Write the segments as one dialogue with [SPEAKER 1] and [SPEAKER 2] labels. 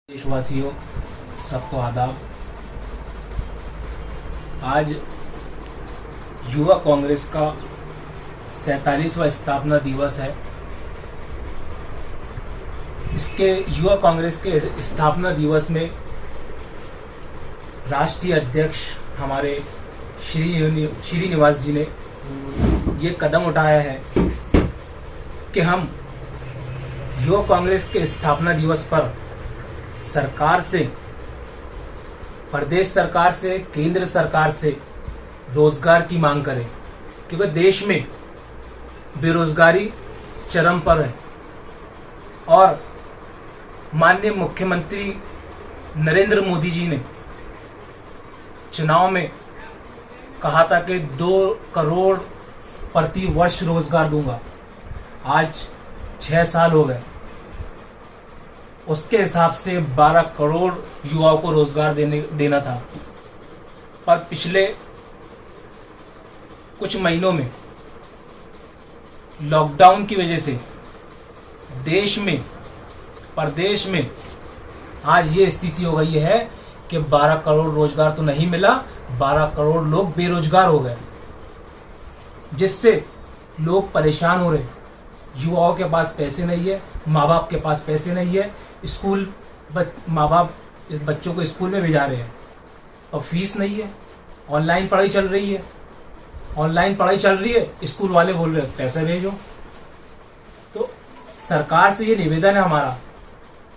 [SPEAKER 1] देशवासियों, सबको आदाब। आज युवा कांग्रेस का 47वां स्थापना दिवस है। इसके युवा कांग्रेस के स्थापना दिवस में राष्ट्रीय अध्यक्ष हमारे श्रीनिवास जी ने ये कदम उठाया है कि हम युवा कांग्रेस के स्थापना दिवस पर सरकार से, प्रदेश सरकार से, केंद्र सरकार से रोजगार की मांग करें, क्योंकि देश में बेरोजगारी चरम पर है और माननीय मुख्यमंत्री नरेंद्र मोदी जी ने चुनाव में कहा था कि 2 करोड़ प्रति वर्ष रोजगार दूंगा। आज 6 साल हो गए, उसके हिसाब से 12 करोड़ युवाओं को रोजगार देना था, पर पिछले कुछ महीनों में लॉकडाउन की वजह से देश में, प्रदेश में आज ये स्थिति हो गई है कि 12 करोड़ रोजगार तो नहीं मिला, 12 करोड़ लोग बेरोजगार हो गए, जिससे लोग परेशान हो रहे। युवाओं के पास पैसे नहीं है, माँ बाप के पास पैसे नहीं है, स्कूल माँ बाप बच्चों को स्कूल में भेजा रहे हैं और फीस नहीं है। ऑनलाइन पढ़ाई चल रही है, स्कूल वाले बोल रहे हैं पैसे भेजो। तो सरकार से ये निवेदन है हमारा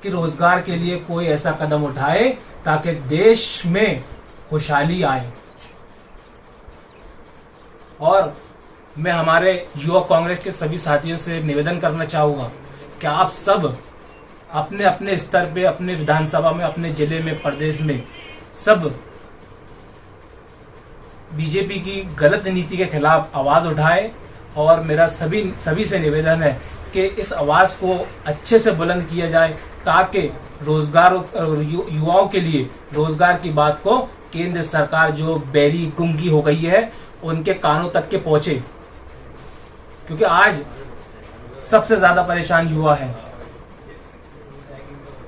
[SPEAKER 1] कि रोजगार के लिए कोई ऐसा कदम उठाए ताकि देश में खुशहाली आए। और मैं हमारे युवा कांग्रेस के सभी साथियों से निवेदन करना चाहूँगा कि आप सब अपने अपने स्तर पे, अपने विधानसभा में, अपने जिले में, प्रदेश में सब बीजेपी की गलत नीति के खिलाफ आवाज़ उठाए। और मेरा सभी से निवेदन है कि इस आवाज़ को अच्छे से बुलंद किया जाए ताकि रोजगार, युवाओं के लिए रोजगार की बात को केंद्र सरकार जो बैरी गुंगी हो गई है उनके कानों तक के पहुँचे, क्योंकि आज सबसे ज़्यादा परेशान युवा है।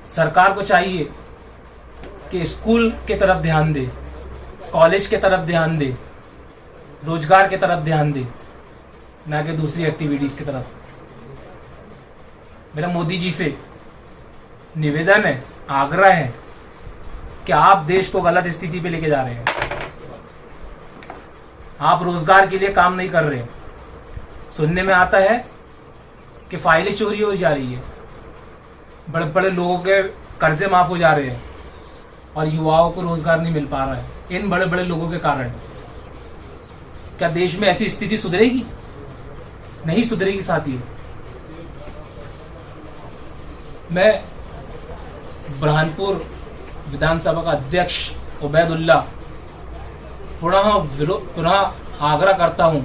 [SPEAKER 1] सरकार को चाहिए कि स्कूल के तरफ ध्यान दे, कॉलेज के तरफ ध्यान दे, रोजगार के तरफ ध्यान दे, ना कि दूसरी एक्टिविटीज़ की तरफ। मेरा मोदी जी से निवेदन है, आग्रह है कि आप देश को गलत स्थिति पे लेके जा रहे हैं। आप रोजगार के लिए काम नहीं कर रहे। सुनने में आता है कि फाइलें चोरी हो जा रही है, बड़े बड़े लोगों के कर्जे माफ हो जा रहे हैं और युवाओं को रोजगार नहीं मिल पा रहा है इन बड़े बड़े लोगों के कारण। क्या देश में ऐसी स्थिति सुधरेगी? नहीं सुधरेगी साथियों। मैं बुरहानपुर विधानसभा का अध्यक्ष उबैदुल्ला पुनः आग्रह करता हूं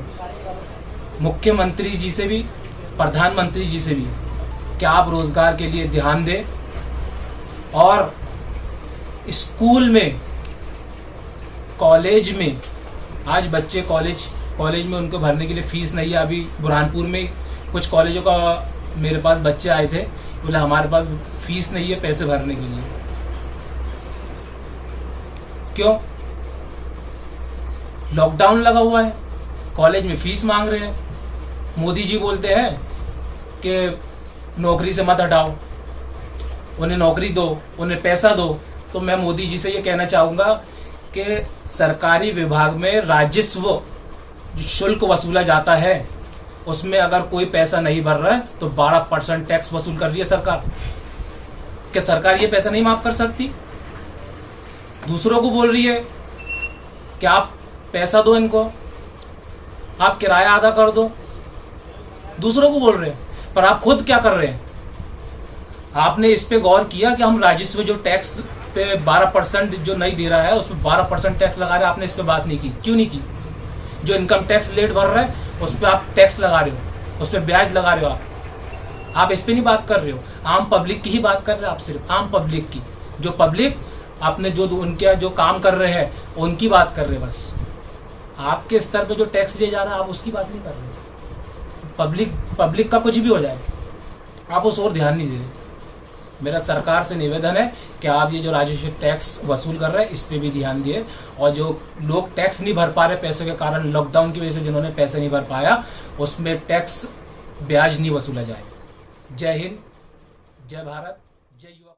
[SPEAKER 1] मुख्यमंत्री जी से भी, प्रधानमंत्री जी से भी, कि आप रोजगार के लिए ध्यान दें और स्कूल में, कॉलेज में, आज बच्चे कॉलेज में उनको भरने के लिए फीस नहीं है। अभी बुरहानपुर में कुछ कॉलेजों का मेरे पास बच्चे आए थे, बोले हमारे पास फीस नहीं है पैसे भरने के लिए। क्यों? लॉकडाउन लगा हुआ है, कॉलेज में फीस मांग रहे हैं। मोदी जी बोलते हैं कि नौकरी से मत हटाओ, उन्हें नौकरी दो, उन्हें पैसा दो। तो मैं मोदी जी से ये कहना चाहूँगा कि सरकारी विभाग में राजस्व जो शुल्क वसूला जाता है उसमें अगर कोई पैसा नहीं भर रहा है तो 12% टैक्स वसूल कर रही है सरकार। क्या सरकार ये पैसा नहीं माफ कर सकती? दूसरों को बोल रही है कि आप पैसा दो इनको, आप किराया आधा कर दो, दूसरों को बोल रहे हैं, पर आप खुद क्या कर रहे हैं? आपने इस पे गौर किया कि हम राजस्व जो टैक्स पे 12% जो नहीं दे रहा है उसमें 12% टैक्स लगा रहे हैं? आपने इस पे बात नहीं की। क्यों नहीं की? जो इनकम टैक्स लेट भर रहा है उस पर आप टैक्स लगा रहे हो, उस पर ब्याज लगा रहे हो। आप इस पे नहीं बात कर रहे हो, आम पब्लिक की ही बात कर रहे हो। आप सिर्फ आम पब्लिक की, जो पब्लिक आपने जो उनके जो काम कर रहे हैं उनकी बात कर रहे हैं। बस आपके स्तर पे जो टैक्स लिया जा रहा है आप उसकी बात नहीं कर रहे। पब्लिक का कुछ भी हो जाए, आप उस ओर ध्यान नहीं दे रहे। मेरा सरकार से निवेदन है कि आप ये जो राजस्व टैक्स वसूल कर रहे हैं इस पे भी ध्यान दिए, और जो लोग टैक्स नहीं भर पा रहे पैसों के कारण, लॉकडाउन की वजह से जिन्होंने पैसे नहीं भर पाया, उसमें टैक्स ब्याज नहीं वसूला जाए। जय हिंद, जय भारत, जय युवा।